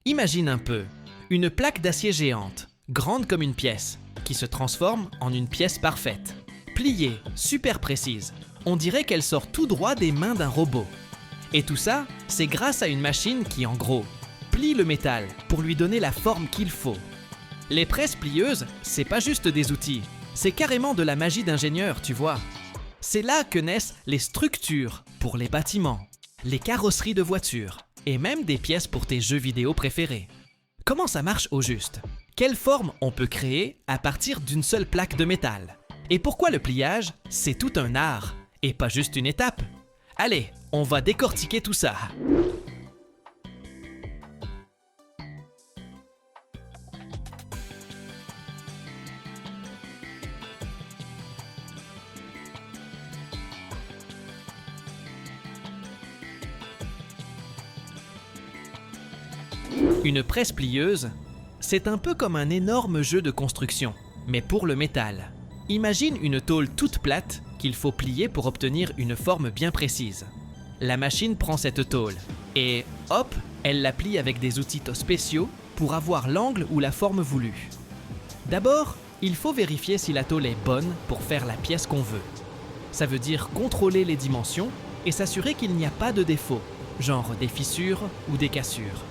Imagine un peu, une plaque d'acier géante, grande comme une pièce, qui se transforme en une pièce parfaite. Pliée, super précise, on dirait qu'elle sort tout droit des mains d'un robot. Et tout ça, c'est grâce à une machine qui, en gros, plie le métal pour lui donner la forme qu'il faut. Les presses plieuses, c'est pas juste des outils, c'est carrément de la magie d'ingénieur, tu vois. C'est là que naissent les structures pour les bâtiments, les carrosseries de voitures et même des pièces pour tes jeux vidéo préférés. Comment ça marche au juste? Quelle forme on peut créer à partir d'une seule plaque de métal? Et pourquoi le pliage, c'est tout un art et pas juste une étape? Allez, on va décortiquer tout ça. Une presse plieuse, c'est un peu comme un énorme jeu de construction, mais pour le métal. Imagine une tôle toute plate qu'il faut plier pour obtenir une forme bien précise. La machine prend cette tôle et, hop, elle la plie avec des outils spéciaux pour avoir l'angle ou la forme voulue. D'abord, il faut vérifier si la tôle est bonne pour faire la pièce qu'on veut. Ça veut dire contrôler les dimensions et s'assurer qu'il n'y a pas de défauts, genre des fissures ou des cassures.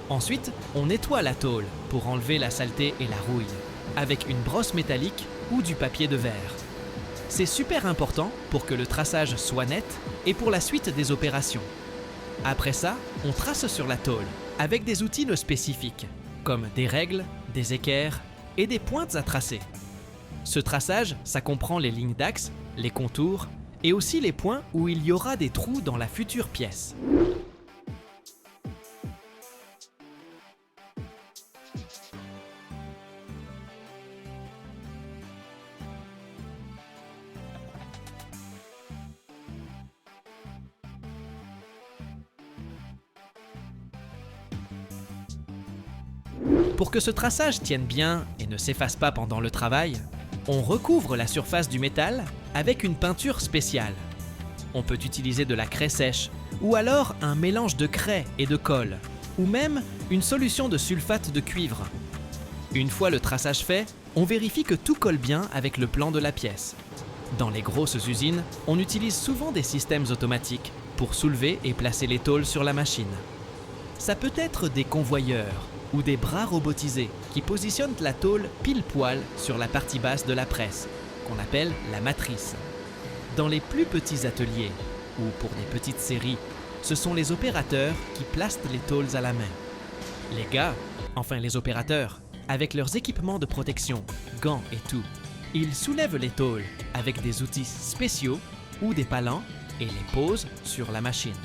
Ensuite, on nettoie la tôle pour enlever la saleté et la rouille, avec une brosse métallique ou du papier de verre. C'est super important pour que le traçage soit net et pour la suite des opérations. Après ça, on trace sur la tôle avec des outils spécifiques, comme des règles, des équerres et des pointes à tracer. Ce traçage, ça comprend les lignes d'axe, les contours et aussi les points où il y aura des trous dans la future pièce. Pour que ce traçage tienne bien et ne s'efface pas pendant le travail, on recouvre la surface du métal avec une peinture spéciale. On peut utiliser de la craie sèche, ou alors un mélange de craie et de colle, ou même une solution de sulfate de cuivre. Une fois le traçage fait, on vérifie que tout colle bien avec le plan de la pièce. Dans les grosses usines, on utilise souvent des systèmes automatiques pour soulever et placer les tôles sur la machine. Ça peut être des convoyeurs ou des bras robotisés qui positionnent la tôle pile poil sur la partie basse de la presse, qu'on appelle la matrice. Dans les plus petits ateliers, ou pour des petites séries, ce sont les opérateurs qui placent les tôles à la main. Les gars, enfin les opérateurs, avec leurs équipements de protection, gants et tout, ils soulèvent les tôles avec des outils spéciaux ou des palans et les posent sur la machine.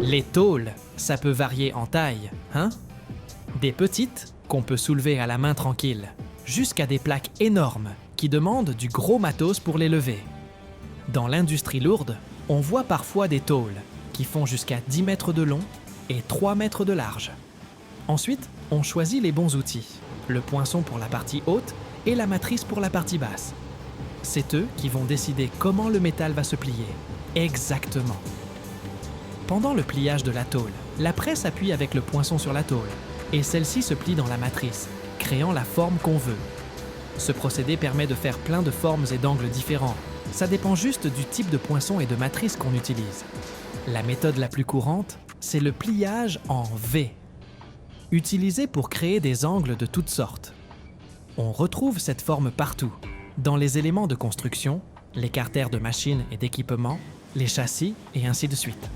Les tôles, ça peut varier en taille, hein? Des petites, qu'on peut soulever à la main tranquille, jusqu'à des plaques énormes qui demandent du gros matos pour les lever. Dans l'industrie lourde, on voit parfois des tôles qui font jusqu'à 10 mètres de long et 3 mètres de large. Ensuite, on choisit les bons outils, le poinçon pour la partie haute et la matrice pour la partie basse. C'est eux qui vont décider comment le métal va se plier. Exactement. Pendant le pliage de la tôle, la presse appuie avec le poinçon sur la tôle et celle-ci se plie dans la matrice, créant la forme qu'on veut. Ce procédé permet de faire plein de formes et d'angles différents. Ça dépend juste du type de poinçon et de matrice qu'on utilise. La méthode la plus courante, c'est le pliage en V, utilisé pour créer des angles de toutes sortes. On retrouve cette forme partout, dans les éléments de construction, les carters de machines et d'équipements, les châssis et ainsi de suite.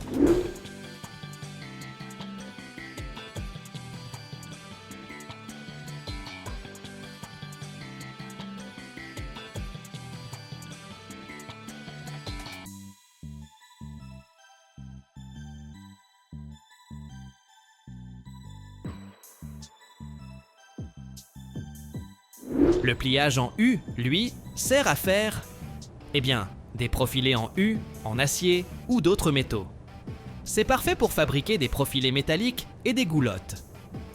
Le pliage en U, lui, sert à faire, des profilés en U, en acier ou d'autres métaux. C'est parfait pour fabriquer des profilés métalliques et des goulottes.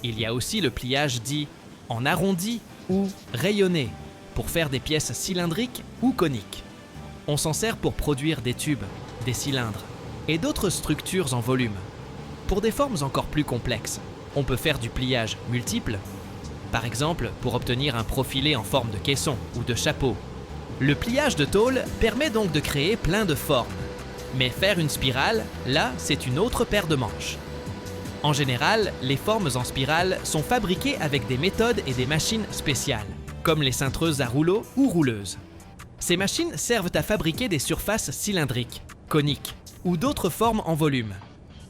Il y a aussi le pliage dit en arrondi ou rayonné pour faire des pièces cylindriques ou coniques. On s'en sert pour produire des tubes, des cylindres et d'autres structures en volume. Pour des formes encore plus complexes, on peut faire du pliage multiple, par exemple pour obtenir un profilé en forme de caisson ou de chapeau. Le pliage de tôle permet donc de créer plein de formes. Mais faire une spirale, là, c'est une autre paire de manches. En général, les formes en spirale sont fabriquées avec des méthodes et des machines spéciales, comme les cintreuses à rouleaux ou rouleuses. Ces machines servent à fabriquer des surfaces cylindriques, coniques ou d'autres formes en volume.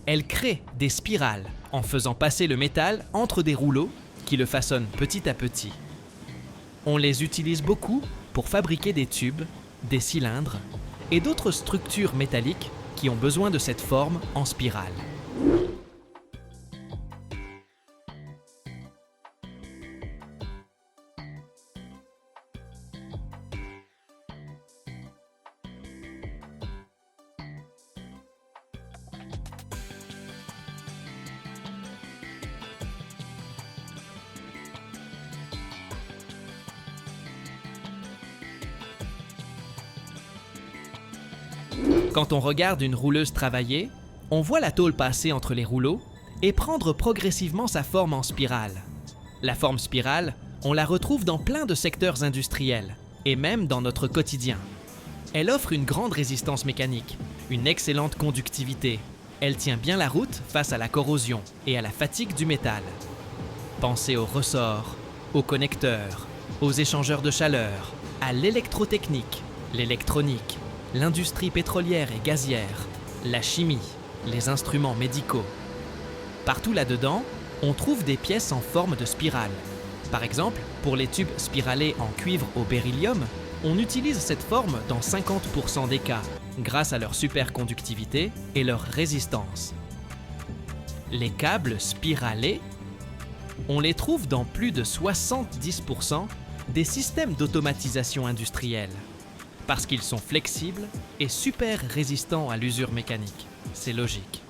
Elles créent des spirales en faisant passer le métal entre des rouleaux qui le façonnent petit à petit. On les utilise beaucoup pour fabriquer des tubes, des cylindres et d'autres structures métalliques qui ont besoin de cette forme en spirale. Quand on regarde une rouleuse travailler, on voit la tôle passer entre les rouleaux et prendre progressivement sa forme en spirale. La forme spirale, on la retrouve dans plein de secteurs industriels et même dans notre quotidien. Elle offre une grande résistance mécanique, une excellente conductivité. Elle tient bien la route face à la corrosion et à la fatigue du métal. Pensez aux ressorts, aux connecteurs, aux échangeurs de chaleur, à l'électrotechnique, l'électronique, l'industrie pétrolière et gazière, la chimie, les instruments médicaux. Partout là-dedans, on trouve des pièces en forme de spirale. Par exemple, pour les tubes spiralés en cuivre au beryllium, on utilise cette forme dans 50% des cas, grâce à leur superconductivité et leur résistance. Les câbles spiralés, on les trouve dans plus de 70% des systèmes d'automatisation industrielle, parce qu'ils sont flexibles et super résistants à l'usure mécanique. C'est logique.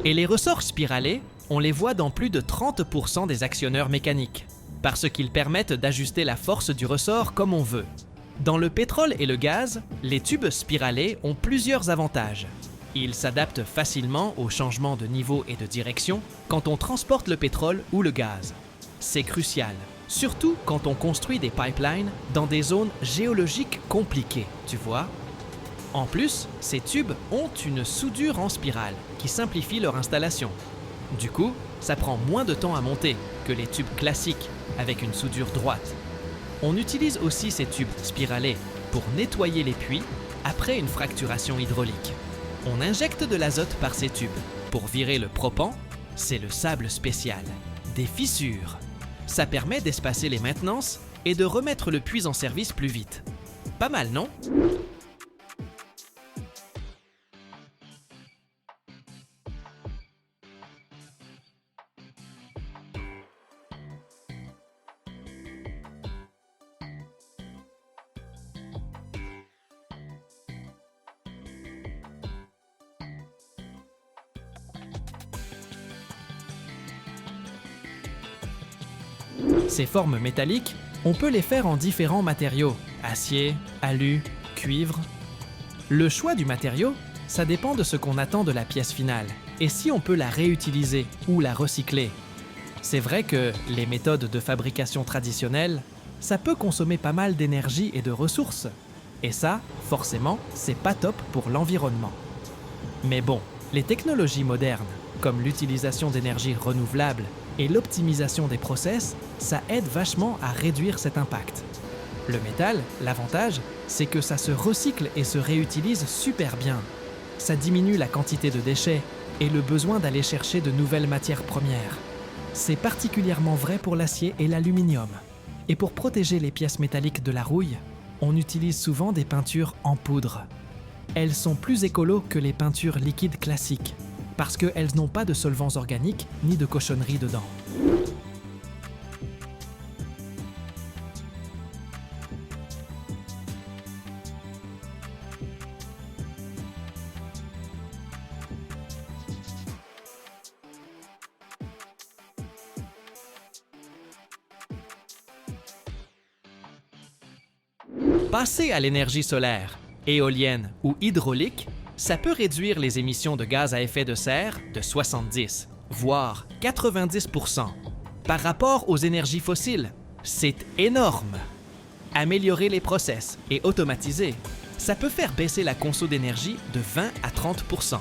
Et les ressorts spiralés, on les voit dans plus de 30% des actionneurs mécaniques, parce qu'ils permettent d'ajuster la force du ressort comme on veut. Dans le pétrole et le gaz, les tubes spiralés ont plusieurs avantages. Ils s'adaptent facilement aux changements de niveau et de direction quand on transporte le pétrole ou le gaz. C'est crucial, surtout quand on construit des pipelines dans des zones géologiques compliquées, tu vois. En plus, ces tubes ont une soudure en spirale qui simplifie leur installation. Du coup, ça prend moins de temps à monter que les tubes classiques avec une soudure droite. On utilise aussi ces tubes spiralés pour nettoyer les puits après une fracturation hydraulique. On injecte de l'azote par ces tubes pour virer le propan, c'est le sable spécial, des fissures. Ça permet d'espacer les maintenances et de remettre le puits en service plus vite. Pas mal, non ? Ces formes métalliques, on peut les faire en différents matériaux, acier, alu, cuivre. Le choix du matériau, ça dépend de ce qu'on attend de la pièce finale et si on peut la réutiliser ou la recycler. C'est vrai que les méthodes de fabrication traditionnelles, ça peut consommer pas mal d'énergie et de ressources. Et ça, forcément, c'est pas top pour l'environnement. Mais bon, les technologies modernes, comme l'utilisation d'énergie renouvelable et l'optimisation des process, ça aide vachement à réduire cet impact. Le métal, l'avantage, c'est que ça se recycle et se réutilise super bien. Ça diminue la quantité de déchets et le besoin d'aller chercher de nouvelles matières premières. C'est particulièrement vrai pour l'acier et l'aluminium. Et pour protéger les pièces métalliques de la rouille, on utilise souvent des peintures en poudre. Elles sont plus écolos que les peintures liquides classiques, parce qu'elles n'ont pas de solvants organiques ni de cochonneries dedans. Passer à l'énergie solaire, éolienne ou hydraulique, ça peut réduire les émissions de gaz à effet de serre de 70, voire 90%. Par rapport aux énergies fossiles, c'est énorme. Améliorer les process et automatiser, ça peut faire baisser la conso d'énergie de 20 à 30%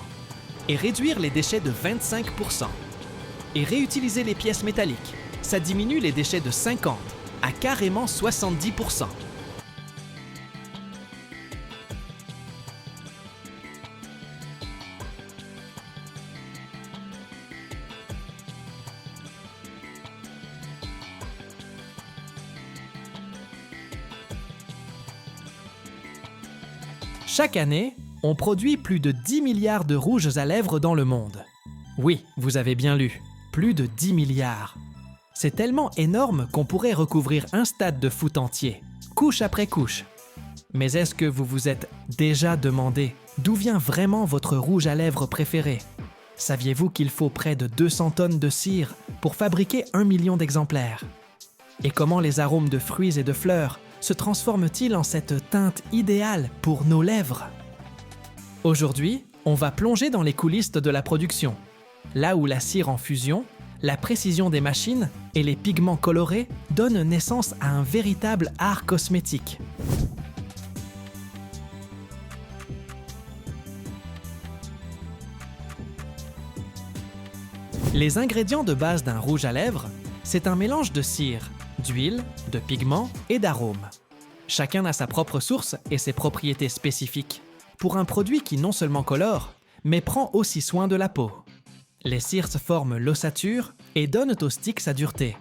et réduire les déchets de 25%. Et réutiliser les pièces métalliques, ça diminue les déchets de 50 à carrément 70%. Chaque année, on produit plus de 10 milliards de rouges à lèvres dans le monde. Oui, vous avez bien lu, plus de 10 milliards. C'est tellement énorme qu'on pourrait recouvrir un stade de foot entier, couche après couche. Mais est-ce que vous vous êtes déjà demandé d'où vient vraiment votre rouge à lèvres préféré? Saviez-vous qu'il faut près de 200 tonnes de cire pour fabriquer 1 million d'exemplaires? Et comment les arômes de fruits et de fleurs se transforme-t-il en cette teinte idéale pour nos lèvres? Aujourd'hui, on va plonger dans les coulisses de la production, là où la cire en fusion, la précision des machines et les pigments colorés donnent naissance à un véritable art cosmétique. Les ingrédients de base d'un rouge à lèvres, c'est un mélange de cire, d'huile, de pigments et d'arômes. Chacun a sa propre source et ses propriétés spécifiques, pour un produit qui non seulement colore, mais prend aussi soin de la peau. Les cires forment l'ossature et donnent au stick sa dureté.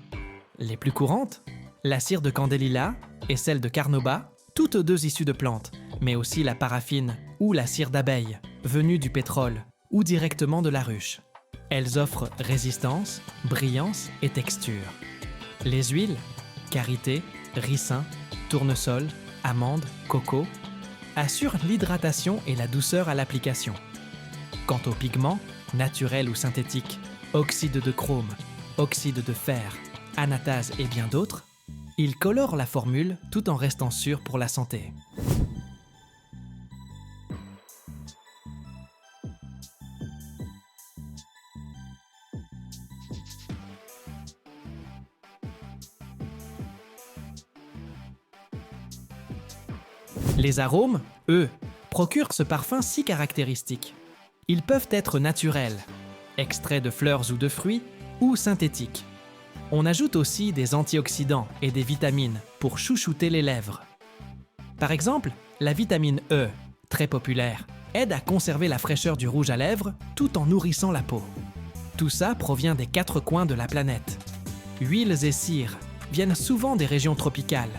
Les plus courantes, la cire de candélila et celle de carnauba, toutes deux issues de plantes, mais aussi la paraffine ou la cire d'abeille, venue du pétrole ou directement de la ruche. Elles offrent résistance, brillance et texture. Les huiles, karité, ricin, tournesol, amande, coco, assurent l'hydratation et la douceur à l'application. Quant aux pigments, naturels ou synthétiques, oxyde de chrome, oxyde de fer, anatase et bien d'autres, ils colorent la formule tout en restant sûrs pour la santé. Les arômes, eux, procurent ce parfum si caractéristique. Ils peuvent être naturels, extraits de fleurs ou de fruits, ou synthétiques. On ajoute aussi des antioxydants et des vitamines pour chouchouter les lèvres. Par exemple, la vitamine E, très populaire, aide à conserver la fraîcheur du rouge à lèvres tout en nourrissant la peau. Tout ça provient des 4 coins de la planète. Huiles et cires viennent souvent des régions tropicales,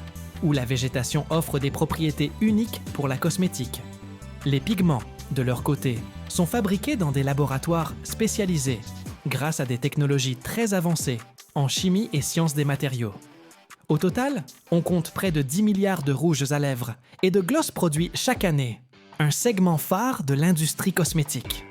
où la végétation offre des propriétés uniques pour la cosmétique. Les pigments, de leur côté, sont fabriqués dans des laboratoires spécialisés, grâce à des technologies très avancées en chimie et sciences des matériaux. Au total, on compte près de 10 milliards de rouges à lèvres et de gloss produits chaque année, un segment phare de l'industrie cosmétique.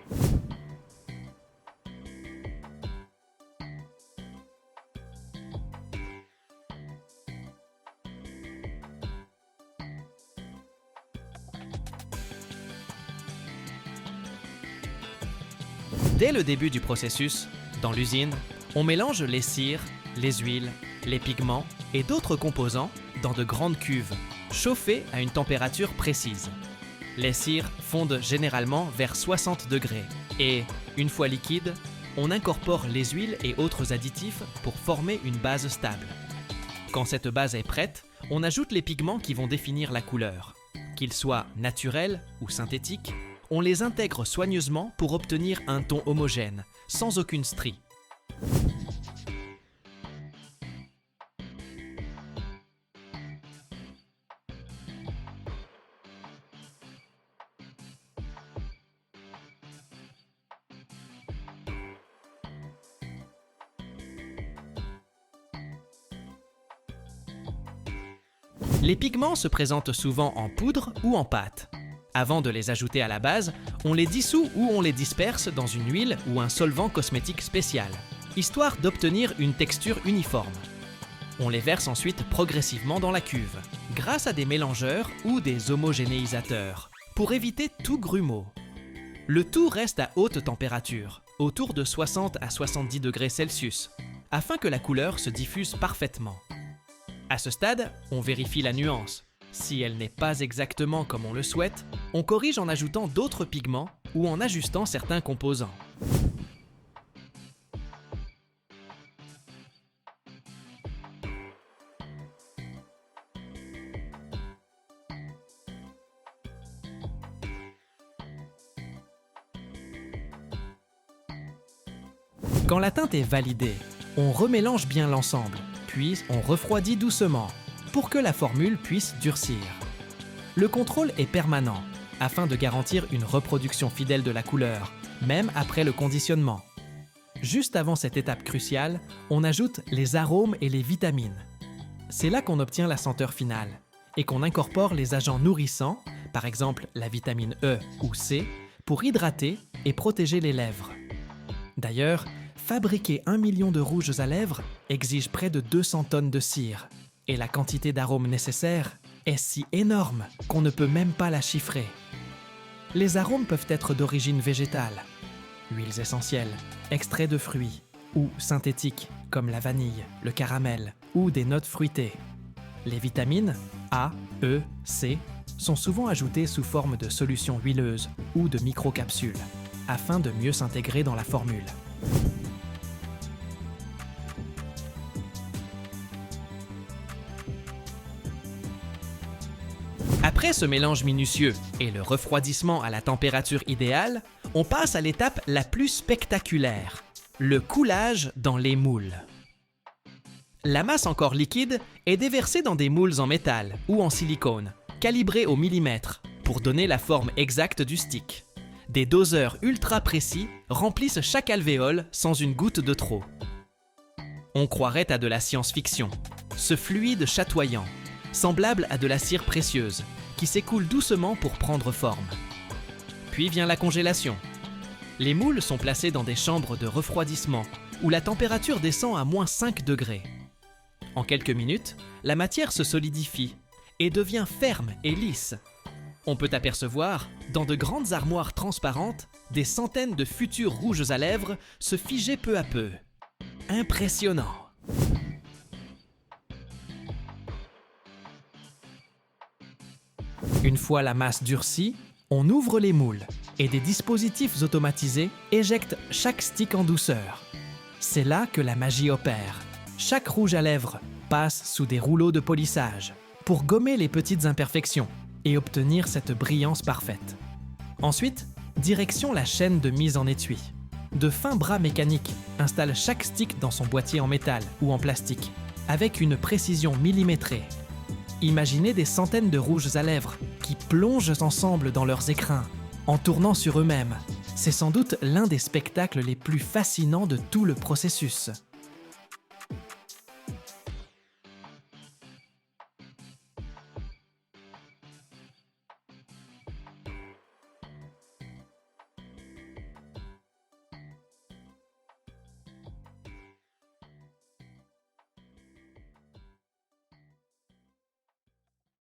Dès le début du processus, dans l'usine, on mélange les cires, les huiles, les pigments et d'autres composants dans de grandes cuves, chauffées à une température précise. Les cires fondent généralement vers 60 degrés et, une fois liquides, on incorpore les huiles et autres additifs pour former une base stable. Quand cette base est prête, on ajoute les pigments qui vont définir la couleur. Qu'ils soient naturels ou synthétiques, on les intègre soigneusement pour obtenir un ton homogène, sans aucune strie. Les pigments se présentent souvent en poudre ou en pâte. Avant de les ajouter à la base, on les dissout ou on les disperse dans une huile ou un solvant cosmétique spécial, histoire d'obtenir une texture uniforme. On les verse ensuite progressivement dans la cuve, grâce à des mélangeurs ou des homogénéisateurs, pour éviter tout grumeau. Le tout reste à haute température, autour de 60 à 70 degrés Celsius, afin que la couleur se diffuse parfaitement. À ce stade, on vérifie la nuance. Si elle n'est pas exactement comme on le souhaite, on corrige en ajoutant d'autres pigments ou en ajustant certains composants. Quand la teinte est validée, on remélange bien l'ensemble, puis on refroidit doucement pour que la formule puisse durcir. Le contrôle est permanent afin de garantir une reproduction fidèle de la couleur, même après le conditionnement. Juste avant cette étape cruciale, on ajoute les arômes et les vitamines. C'est là qu'on obtient la senteur finale et qu'on incorpore les agents nourrissants, par exemple la vitamine E ou C, pour hydrater et protéger les lèvres. D'ailleurs, fabriquer 1 million de rouges à lèvres exige près de 200 tonnes de cire, et la quantité d'arômes nécessaire est si énorme qu'on ne peut même pas la chiffrer. Les arômes peuvent être d'origine végétale, huiles essentielles, extraits de fruits, ou synthétiques comme la vanille, le caramel ou des notes fruitées. Les vitamines A, E, C sont souvent ajoutées sous forme de solutions huileuses ou de microcapsules, afin de mieux s'intégrer dans la formule. Après ce mélange minutieux et le refroidissement à la température idéale, on passe à l'étape la plus spectaculaire, le coulage dans les moules. La masse encore liquide est déversée dans des moules en métal ou en silicone, calibrés au millimètre, pour donner la forme exacte du stick. Des doseurs ultra précis remplissent chaque alvéole sans une goutte de trop. On croirait à de la science-fiction, ce fluide chatoyant, semblable à de la cire précieuse, qui s'écoule doucement pour prendre forme. Puis vient la congélation. Les moules sont placés dans des chambres de refroidissement, où la température descend à -5 degrés. En quelques minutes, la matière se solidifie et devient ferme et lisse. On peut apercevoir, dans de grandes armoires transparentes, des centaines de futurs rouges à lèvres se figer peu à peu. Impressionnant! Une fois la masse durcie, on ouvre les moules et des dispositifs automatisés éjectent chaque stick en douceur. C'est là que la magie opère. Chaque rouge à lèvres passe sous des rouleaux de polissage pour gommer les petites imperfections et obtenir cette brillance parfaite. Ensuite, direction la chaîne de mise en étui. De fins bras mécaniques installent chaque stick dans son boîtier en métal ou en plastique, avec une précision millimétrée. Imaginez des centaines de rouges à lèvres qui plongent ensemble dans leurs écrins, en tournant sur eux-mêmes. C'est sans doute l'un des spectacles les plus fascinants de tout le processus.